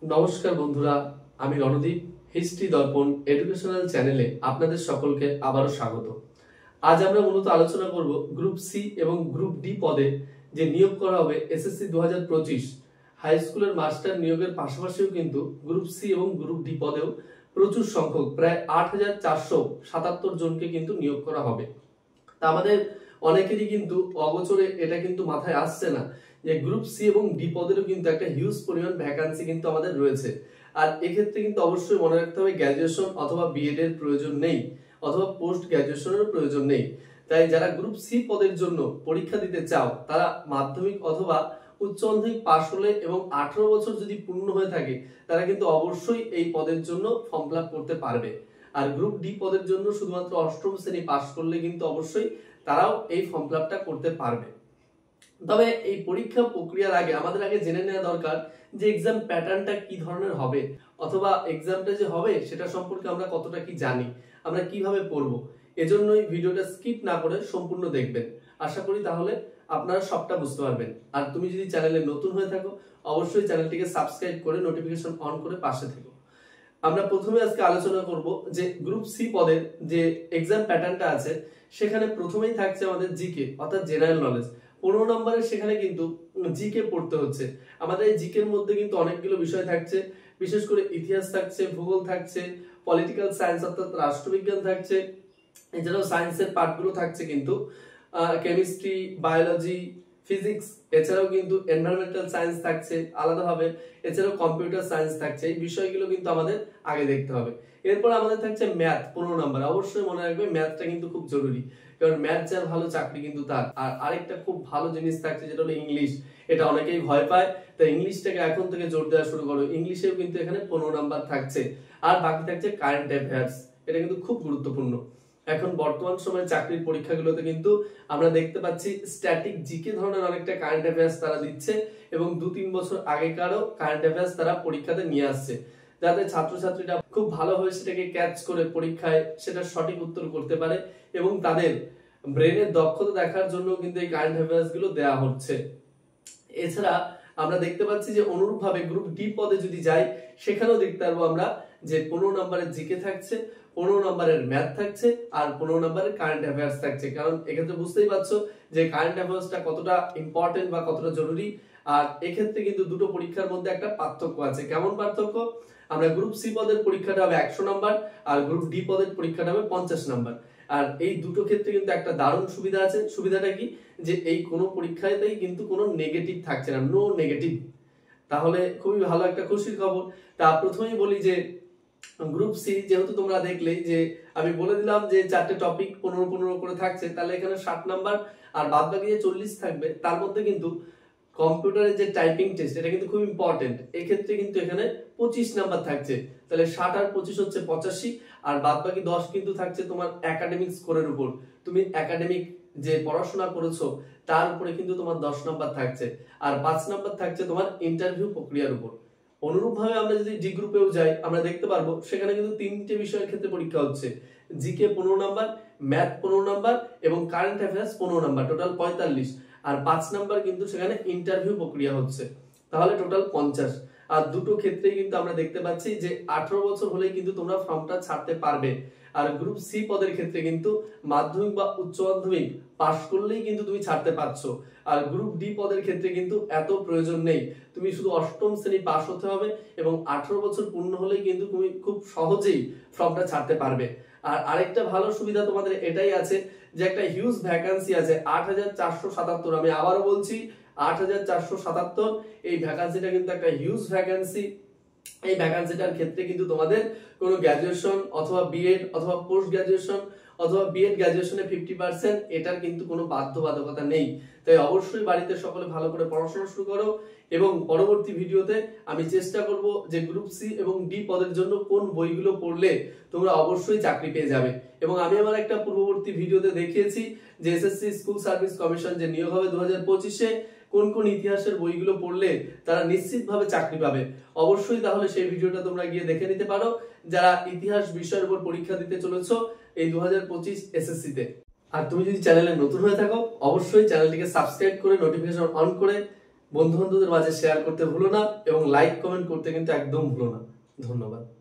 নমস্কার বন্ধুরা, আমি রণদীপ হিস্ট্রি দর্পণ এডুকেশনাল চ্যানেলে আপনাদের সকলকে আবারও স্বাগত। আজ আমরা মূলত আলোচনা করব গ্রুপ সি এবং গ্রুপ ডি পদে যে নিয়োগ করা হবে এসএসসি 2025 হাই স্কুলের মাস্টার নিয়োগের পাশাপাশিও কিন্তু গ্রুপ সি এবং গ্রুপ ডি পদেও প্রচুর সংখ্যক প্রায় 8,477 জনকে কিন্তু নিয়োগ করা হবে। তা আমাদের অনেকেরই কিন্তু অগোচরে এটা কিন্তু মাথায় আসছে না যে গ্রুপ সি এবং ডি পদেরও কিন্তু একটা হিউজ পরিমাণ ভ্যাকান্সি কিন্তু আমাদের রয়েছে। আর এক্ষেত্রে কিন্তু অবশ্যই মনে রাখতে হবে গ্র্যাজুয়েশন অথবা বিএড এর প্রয়োজন নেই, অথবা পোস্ট গ্র্যাজুয়েশনের প্রয়োজন নেই। তাই যারা গ্রুপ সি পদের জন্য পরীক্ষা দিতে চাও তারা মাধ্যমিক অথবা উচ্চ মাধ্যমিক পাশ হলে এবং 18 বছর যদি পূর্ণ হয়ে থাকে তারা কিন্তু অবশ্যই এই পদের জন্য ফর্ম ফিল আপ করতে পারবে। আর গ্রুপ ডি পদের জন্য শুধুমাত্র অষ্টম শ্রেণী পাশ করলে কিন্তু অবশ্যই তারাও এই ফর্ম ফিল আপটা করতে পারবে। তবে এই পরীক্ষা প্রক্রিয়ার আগে আমাদের আগে জেনে নেওয়া দরকার যে এক্সাম প্যাটার্নটা কি ধরনের হবে, অথবা এক্সামটা যে হবে সেটা সম্পর্কে আমরা কতটা কি জানি, আমরা কিভাবে পড়ব। এজন্যই ভিডিওটা স্কিপ না করে সম্পূর্ণ দেখবেন। আশা করি তাহলে আপনারা সবটা বুঝতে পারবেন। আর তুমি যদি চ্যানেলে নতুন হয়ে থাকো অবশ্যই চ্যানেলটিকে সাবস্ক্রাইব করে নোটিফিকেশন অন করে পাশে থেকো। আমরা প্রথমে আজকে আলোচনা করব যে গ্রুপ সি পদের যে এক্সাম প্যাটার্নটা আছে সেখানে প্রথমেই থাকছে আমাদের জিকে অর্থাৎ জেনারেল নলেজ। 15 নম্বরের সেখানে কিন্তু জিকে পড়তে হচ্ছে। আমাদের এই জিকের মধ্যে কিন্তু অনেকগুলো বিষয় থাকছে, বিশেষ করে ইতিহাস থাকছে, ভূগোল থাকছে, পলিটিক্যাল সায়েন্স অর্থাৎ রাষ্ট্রবিজ্ঞান থাকছে, এছাড়াও সায়েন্সের পার্টগুলো থাকছে কিন্তু কেমিস্ট্রি, বায়োলজি, ফিজিক্স, এছাড়াও কিন্তু এনভায়রনমেন্টাল সায়েন্স থাকছে আলাদাভাবে, এছাড়াও কম্পিউটার সায়েন্স থাকছে। এই বিষয়গুলো কিন্তু আমাদের আগে দেখতে হবে। এরপর আমাদের থাকছে ম্যাথ 15 নম্বর। অবশ্যই মনে রাখবে ম্যাথটা কিন্তু খুব জরুরি, কারণ ম্যাথ যার ভালো চাকরি কিন্তু তার। আর আরেকটা খুব ভালো জিনিস থাকছে যেটা হলো ইংলিশ। এটা অনেকেই ভয় পায়, তাই ইংলিশটাকে এখন থেকে জোর দেওয়া শুরু করো। ইংলিশেও কিন্তু এখানে 15 নাম্বার থাকছে। আর বাকি থাকছে কারেন্ট অ্যাফেয়ার্স, এটা কিন্তু খুব গুরুত্বপূর্ণ। এখন বর্তমান সময়ে চাকরির পরীক্ষাগুলোতে কিন্তু আমরা দেখতে পাচ্ছি স্ট্যাটিক জিকে ধরনের অনেকটা কারেন্ট অ্যাফেয়ার্স তারা দিচ্ছে, এবং 2-3 বছর আগেকারও কারেন্ট অ্যাফেয়ার্স তারা পরীক্ষাতে নিয়ে আসছে, যাতে ছাত্রছাত্রীরা খুব ভালোভাবে সেটাকে ক্যাচ করে পরীক্ষায় সেটা সঠিক উত্তর করতে পারে, এবং তাদের ব্রেনের দক্ষতা দেখার জন্য কিন্তু এই কারেন্ট অ্যাফেয়ার্স গুলো দেওয়া হচ্ছে। এছাড়া আমরা দেখতে পাচ্ছি যে অনুরূপভাবে গ্রুপ ডি পদে যদি যাই সেখানেও দেখতে পারবো আমরা যে 15 নম্বরের জিকে থাকছে, 15 নম্বরের ম্যাথ থাকছে, আর 15 নম্বরের কারেন্ট অ্যাফেয়ার্স থাকছে। কারণ এক্ষেত্রে বুঝতেই পারছো যে কারেন্ট অ্যাফেয়ার্সটা কতটা ইম্পর্টেন্ট বা কতটা জরুরি। আর এক্ষেত্রে কিন্তু দুটো পরীক্ষার মধ্যে একটা পার্থক্য আছে। কেমন পার্থক্য? আমরা গ্রুপ সি পদের পরীক্ষাটা হবে 100 নম্বর, আর গ্রুপ ডি পদের পরীক্ষাটা হবে 50 নম্বর। আর এই দুটো ক্ষেত্রে কিন্তু একটা দারুণ সুবিধা আছে। সুবিধাটা কি? যে এই কোনো পরীক্ষাতেই কিন্তু কোনো নেগেটিভ থাকছে না, নো নেগেটিভ। তাহলে খুবই ভালো একটা খুশির খবর। তা প্রথমেই বলি যে গ্রুপ সি যেহেতু তোমরা দেখলেই যে আমি বলে দিলাম যে 4টে টপিক 15-15 করে থাকছে, তাহলে এখানে 60 নাম্বার, আর বাদ বাকি যে 40 থাকবে তার মধ্যে কিন্তু কম্পিউটারের যে টাইপিং টেস্ট এটা কিন্তু খুব ইম্পর্টেন্ট। এই ক্ষেত্রে কিন্তু এখানে 25 নাম্বার থাকছে। তাহলে 60 আর 25 হচ্ছে 85, আর বাদ বাকি 10 কিন্তু থাকছে তোমার একাডেমিক স্কোরের উপর। তুমি একাডেমিক যে পড়াশোনা করেছো তার উপরে কিন্তু তোমার 10 নাম্বার থাকছে, আর 5 নাম্বার থাকছে তোমার ইন্টারভিউ প্রক্রিয়ার উপর। অনুরূপভাবে আমরা যদি ডি গ্রুপেও যাই আমরা দেখতে পারবো সেখানে কিন্তু 3টে বিষয়ের ক্ষেত্রে পরীক্ষা হচ্ছে। জিকে 15 নাম্বার, ম্যাথ 15 নাম্বার এবং কারেন্ট অ্যাফেয়ার্স 15 নাম্বার, টোটাল 45। আর 5 নাম্বার কিন্তু সেখানে ইন্টারভিউ প্রক্রিয়া হচ্ছে, তাহলে টোটাল 50। আর দুটো ক্ষেত্রেই কিন্তু আমরা দেখতে পাচ্ছি যে 18 বছর হলেই কিন্তু তোমরা ফর্মটা ছাড়তে পারবে। আর গ্রুপ সি পদের ক্ষেত্রে কিন্তু মাধ্যমিক বা উচ্চ মাধ্যমিক পাশ করলেই কিন্তু তুমি ছাড়তে পারছো। আর গ্রুপ ডি পদের ক্ষেত্রে কিন্তু এত প্রয়োজন নেই, তুমি শুধু অষ্টম শ্রেণী পাশ হতে হবে এবং 18 বছর পূর্ণ হলেই কিন্তু তুমি খুব সহজেই ফর্মটা ছাড়তে পারবে। আর আরেকটা ভালো সুবিধা তোমাদের এটাই আছে যে একটা হিউজ ভ্যাকান্সি আছে 8,477। আমি আবারও বলছি 8,477। এই ভ্যাকান্সিটা কিন্তু একটা হিউজ ভ্যাকান্সি। এই ভ্যাকান্সিটার ক্ষেত্রে কিন্তু তোমাদের কোনো গ্র্যাজুয়েশন অথবা বিএড অথবা পোস্ট গ্র্যাজুয়েশন অথবা বিএড গ্র্যাজুয়েশনে 50% এটার কিন্তু কোনো বাধ্যবাধকতা নেই। তাই অবশ্যই বাড়িতে সকলে ভালো করে পড়াশোনা শুরু করো, এবং পরবর্তী ভিডিওতে আমি চেষ্টা করব যে গ্রুপ সি এবং ডি পদের জন্য কোন বইগুলো পড়লে তোমরা অবশ্যই চাকরি পেয়ে যাবে। এবং আমি আমার একটা পূর্ববর্তী ভিডিওতে দেখিয়েছি যে এসএসসি স্কুল সার্ভিস কমিশন যে নিয়োগ হবে 2025-এ কোন কোন ইতিহাসের বইগুলো পড়লে তারা নিশ্চিতভাবে চাকরি পাবে। অবশ্যই তাহলে সেই ভিডিওটা তোমরা গিয়ে দেখে নিতে পারো যারা ইতিহাস বিষয়ের উপর পরীক্ষা দিতে চলেছো এই 2025 এসএসসি তে। আর তুমি যদি চ্যানেলে নতুন হয়ে থাকো অবশ্যই চ্যানেলটিকে সাবস্ক্রাইব করে নোটিফিকেশন অন করে বন্ধু বান্ধবদের মাঝে শেয়ার করতে ভুলো না এবং লাইক কমেন্ট করতে কিন্তু একদম ভুলো না। ধন্যবাদ।